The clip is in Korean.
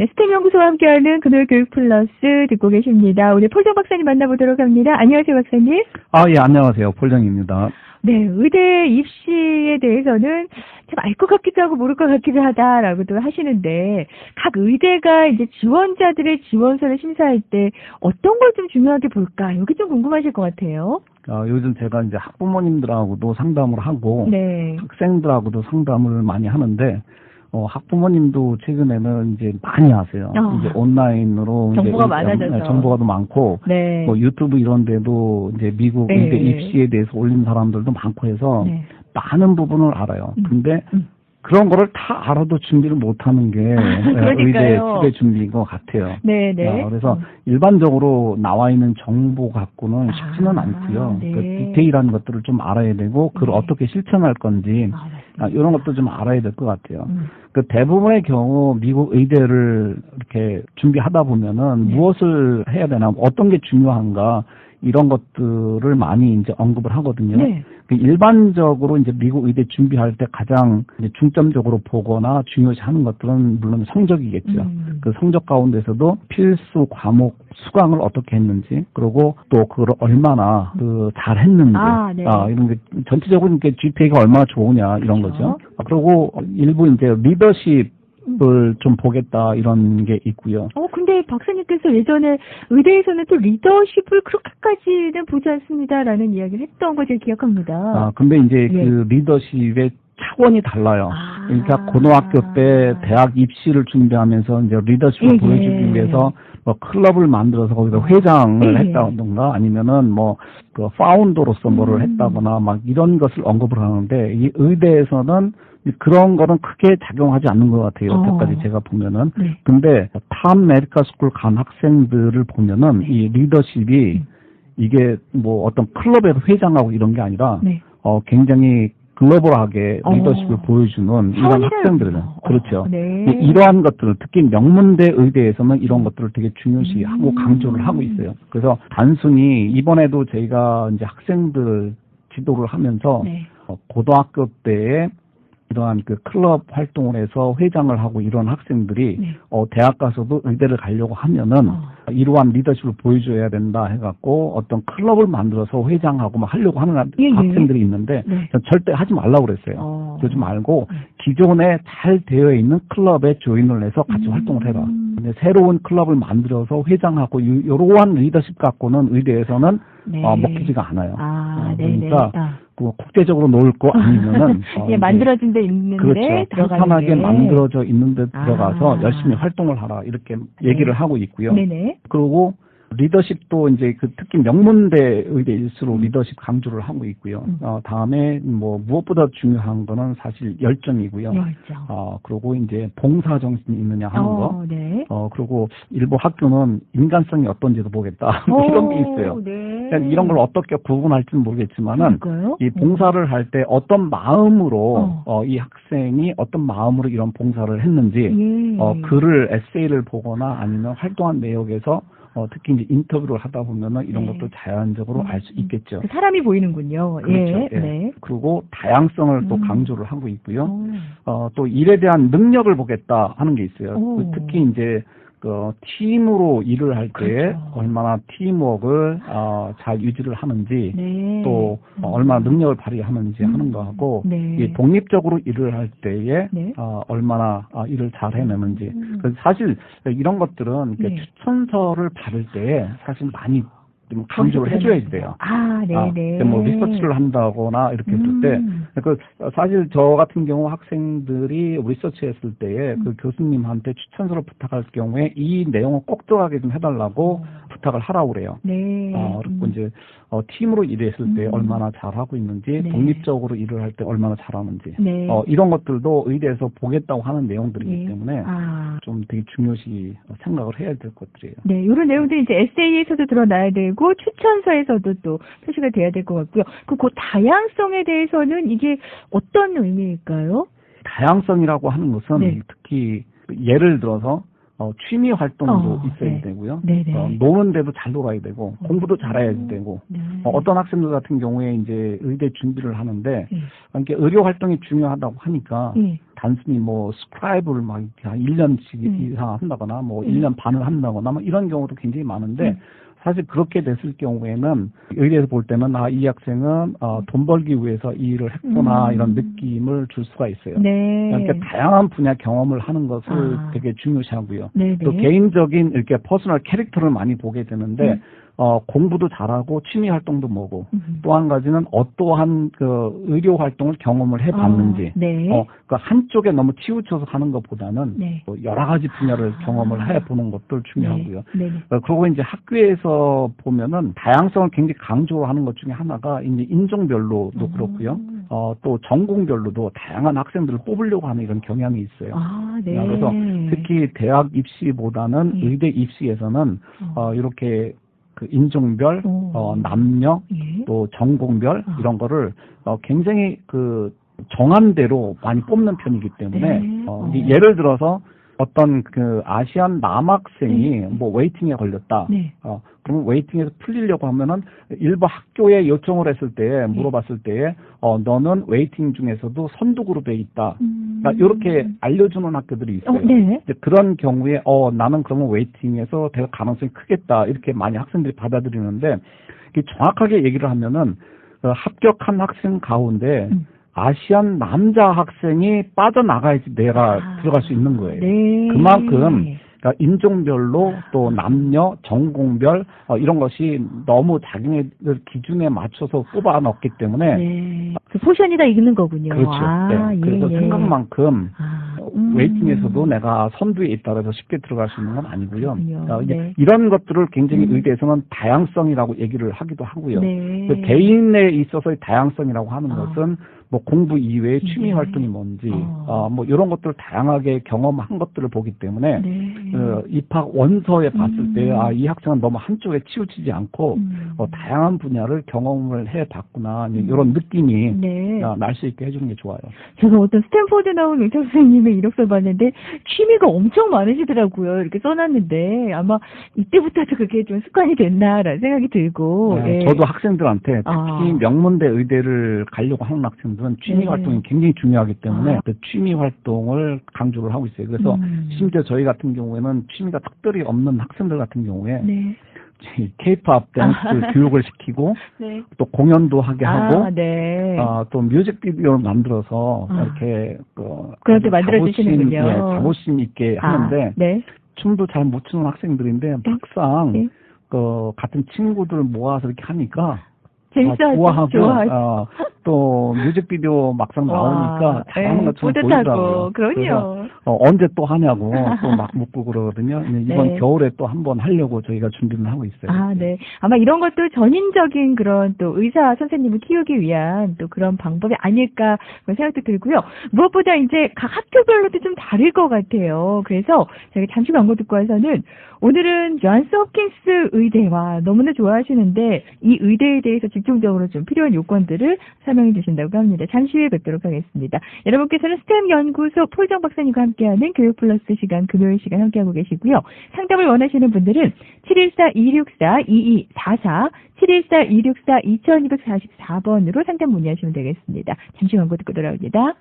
네, 스템 연구소와 함께하는 금요일 교육 플러스 듣고 계십니다. 오늘 폴정 박사님 만나보도록 합니다. 안녕하세요, 박사님. 예, 안녕하세요. 폴정입니다. 네, 의대 입시에 대해서는 참 알 것 같기도 하고 모를 것 같기도 하다라고도 하시는데, 각 의대가 이제 지원자들의 지원서를 심사할 때 어떤 걸 좀 중요하게 볼까? 여기 좀 궁금하실 것 같아요. 요즘 제가 이제 학부모님들하고도 상담을 하고, 네. 학생들하고도 상담을 많이 하는데, 학부모님도 최근에는 이제 많이 하세요. 이제 온라인으로 정보가 이제 많아져서 정보가 더 많고, 네. 뭐 유튜브 이런 데도 이제 미국 네. 의대 입시에 대해서 올린 사람들도 많고 해서 네. 많은 부분을 알아요. 근데 그런 거를 다 알아도 준비를 못하는 게 의대 지배 준비인 것 같아요. 네네. 그래서 일반적으로 나와 있는 정보 갖고는 쉽지는 않고요. 네. 그 디테일한 것들을 좀 알아야 되고 그걸 네. 어떻게 실천할 건지 이런 것도 좀 알아야 될 것 같아요. 그 대부분의 경우 미국 의대를 이렇게 준비하다 보면은 무엇을 해야 되나, 어떤 게 중요한가 이런 것들을 많이 이제 언급을 하거든요. 네. 일반적으로 이제 미국 의대 준비할 때 가장 이제 중점적으로 보거나 중요시하는 것들은 물론 성적이겠죠. 그 성적 가운데서도 필수 과목 수강을 어떻게 했는지, 그리고 또 그걸 얼마나 잘 했는지, 네. 이런 게 전체적으로 이렇게 GPA가 얼마나 좋으냐 이런 거죠. 그리고 일부 이제 리더십 을 좀 보겠다 이런 게 있고요. 근데 박사님께서 예전에 의대에서는 또 리더십을 그렇게까지는 보지 않습니다라는 이야기를 했던 거 제가 기억합니다. 근데 이제 그 리더십의 차원이 달라요. 그러니까 고등학교 때 대학 입시를 준비하면서 이제 리더십을 보여주기 위해서 뭐 클럽을 만들어서 거기서 회장을 했다던가 아니면은 뭐 그 파운더로서 뭐를 했다거나 막 이런 것을 언급을 하는데, 이 의대에서는 그런 거는 크게 작용하지 않는 것 같아요. 여태까지 제가 보면은. 근데 탑 메디컬 스쿨 간 학생들을 보면은 이 리더십이 이게 뭐 어떤 클럽에서 회장하고 이런 게 아니라 굉장히 글로벌하게 리더십을 보여주는 이런 학생들은 그렇죠. 이러한 것들을 특히 명문대 의대에서는 이런 것들을 되게 중요시하고 강조를 하고 있어요. 그래서 단순히 이번에도 저희가 이제 학생들 지도를 하면서 고등학교 때에 이러한 그 클럽 활동을 해서 회장을 하고 이런 학생들이 대학 가서도 의대를 가려고 하면은 이러한 리더십을 보여줘야 된다 해갖고 어떤 클럽을 만들어서 회장하고 막 하려고 하는 학생들이 있는데 전 절대 하지 말라고 그랬어요. 그러지 말고 기존에 잘 되어 있는 클럽에 조인을 해서 같이 활동을 해라. 근데 새로운 클럽을 만들어서 회장하고 이러한 리더십 갖고는 의대에서는 먹히지가 않아요. 그러니까 국제적으로 놓을 거 아니면은 만들어진 데 있는데 그렇죠. 탄탄하게 만들어져 있는 데 들어가서 열심히 활동을 하라 이렇게 얘기를 하고 있고요. 그리고 리더십도 이제 그 특히 명문대 의대일수록 리더십 강조를 하고 있고요. 다음에 뭐 무엇보다 중요한 거는 사실 열정이고요. 그리고 이제 봉사 정신이 있느냐 하는 거. 그리고 일부 학교는 인간성이 어떤지도 보겠다. 이런 게 있어요. 이런 걸 어떻게 구분할지는 모르겠지만은 이 봉사를 할 때 어떤 마음으로 이 학생이 어떤 마음으로 이런 봉사를 했는지 글을 에세이를 보거나 아니면 활동한 내역에서 특히 이제 인터뷰를 하다 보면은 이런 것도 자연적으로 알 수 있겠죠. 사람이 보이는군요. 그렇죠. 그리고 다양성을 또 강조를 하고 있고요. 또 일에 대한 능력을 보겠다 하는 게 있어요. 특히 이제 그 팀으로 일을 할 때 얼마나 팀워크를 잘 유지를 하는지 또 얼마나 능력을 발휘하는지 하는 거하고 이 독립적으로 일을 할 때에 얼마나 일을 잘 해내는지. 그래서 사실 이런 것들은 추천서를 받을 때 사실 많이 좀 강조를 해줘야 돼요. 뭐 리서치를 한다거나 이렇게 했을 때, 그 사실 저 같은 경우 학생들이 리서치했을 때에 그 교수님한테 추천서를 부탁할 경우에 이 내용을 꼭 들어가게 좀 해달라고 부탁을 하라고 그래요. 그리고 이제 팀으로 일했을 때 얼마나 잘하고 있는지, 독립적으로 일을 할 때 얼마나 잘하는지, 이런 것들도 의대에서 보겠다고 하는 내용들이기 때문에 좀 되게 중요시 생각을 해야 될 것들이에요. 이런 내용들이 이제 에세이에서도 드러나야 되고 추천서에서도 또 표시가 돼야 될 것 같고요. 그 다양성에 대해서는 이게 어떤 의미일까요? 다양성이라고 하는 것은 특히 예를 들어서 취미 활동도 있어야 네. 되고요. 네네. 노는데도 잘 놀아야 되고, 공부도 잘해야 되고, 네. 어떤 학생들 같은 경우에 이제 의대 준비를 하는데, 예. 이렇게 의료 활동이 중요하다고 하니까, 예. 단순히 뭐 스크라이브를 막 이렇게 한 1년씩 이상 한다거나, 뭐 1년 반을 한다거나, 뭐 이런 경우도 굉장히 많은데, 사실 그렇게 됐을 경우에는 의대에서 볼 때는 이 학생은 돈 벌기 위해서 이 일을 했구나 이런 느낌을 줄 수가 있어요. 네. 그러니까 다양한 분야 경험을 하는 것을 되게 중요시하고요. 네네. 또 개인적인 이렇게 퍼스널 캐릭터를 많이 보게 되는데 공부도 잘하고 취미 활동도 뭐고 또 한 가지는 어떠한 그 의료 활동을 경험을 해봤는지 네. 그 한쪽에 너무 치우쳐서 하는 것보다는 네. 또 여러 가지 분야를 경험을 해보는 것도 중요하고요. 네. 그리고 이제 학교에서 보면은 다양성을 굉장히 강조하는 것 중에 하나가 이제 인종별로도 그렇고요. 또 전공별로도 다양한 학생들을 뽑으려고 하는 이런 경향이 있어요. 네. 그래서 특히 대학 입시보다는 의대 입시에서는 이렇게 그 인종별, 남녀, 또 전공별 이런 거를 굉장히 그 정한 대로 많이 뽑는 편이기 때문에 예를 들어서 어떤 그 아시안 남학생이 뭐 웨이팅에 걸렸다. 그러면 웨이팅에서 풀리려고 하면은 일부 학교에 요청을 했을 때 물어봤을 때 너는 웨이팅 중에서도 선두 그룹에 있다. 그러니까 이렇게 알려주는 학교들이 있어요. 그런 경우에 나는 그러면 웨이팅에서 될 가능성이 크겠다. 이렇게 많이 학생들이 받아들이는데 정확하게 얘기를 하면은 합격한 학생 가운데 아시안 남자 학생이 빠져나가야지 내가 들어갈 수 있는 거예요. 그만큼 그러니까 인종별로 또 남녀, 전공별 이런 것이 너무 자기네들 기준에 맞춰서 뽑아 넣었기 때문에 그 포션이 다 익는 거군요. 그렇죠. 그래서 생각만큼 웨이팅에서도 내가 선두에 있다고 해서 쉽게 들어갈 수 있는 건 아니고요. 이런 것들을 굉장히 의대에서는 다양성이라고 얘기를 하기도 하고요. 그 개인에 있어서의 다양성이라고 하는 것은 뭐 공부 이외의 취미 활동이 뭔지 뭐 이런 것들을 다양하게 경험한 것들을 보기 때문에 입학 원서에 봤을 때 이 학생은 너무 한쪽에 치우치지 않고 다양한 분야를 경험을 해봤구나 이런 느낌이 날 수 있게 해주는 게 좋아요. 제가 어떤 스탠포드 나온 의사 선생님의 이력서를 봤는데 취미가 엄청 많으시더라고요. 이렇게 써놨는데 아마 이때부터도 그게 좀 습관이 됐나라는 생각이 들고 저도 학생들한테 특히 명문대 의대를 가려고 하는 학생들은 취미 활동이 굉장히 중요하기 때문에 그 취미 활동을 강조를 하고 있어요. 그래서 심지어 저희 같은 경우에는 취미가 특별히 없는 학생들 같은 경우에 K-pop 댄스 교육을 시키고 또 공연도 하게 하고 또 뮤직비디오를 만들어서 이렇게 그렇게 만들어 주시는군요. 자부심 있게 하는데 춤도 잘 못 추는 학생들인데 막상 같은 친구들 모아서 이렇게 하니까 좋아하고 또 뮤직비디오 막상 나오니까 잘하는 것처럼 보이더라고요. 그럼요. 언제 또 하냐고 또 막 묻고 그러거든요. 이번 겨울에 또 한번 하려고 저희가 준비를 하고 있어요. 아마 이런 것도 전인적인 그런 또 의사 선생님을 키우기 위한 또 그런 방법이 아닐까 그런 생각도 들고요. 무엇보다 이제 각 학교별로도 좀 다를 것 같아요. 그래서 저희 잠시 광고 듣고 와서는 오늘은 존스 홉킨스 의대와 너무나 좋아하시는데 이 의대에 대해서 집중적으로 좀 필요한 요건들을 설명해 주신다고 합니다. 잠시 후에 뵙도록 하겠습니다. 여러분께서는 스템 연구소 폴정 박사님과 함께하는 교육 플러스 시간 금요일 시간 함께하고 계시고요. 상담을 원하시는 분들은 714-264-2244 714-264-2244번으로 상담 문의하시면 되겠습니다. 잠시 광고 듣고 돌아옵니다.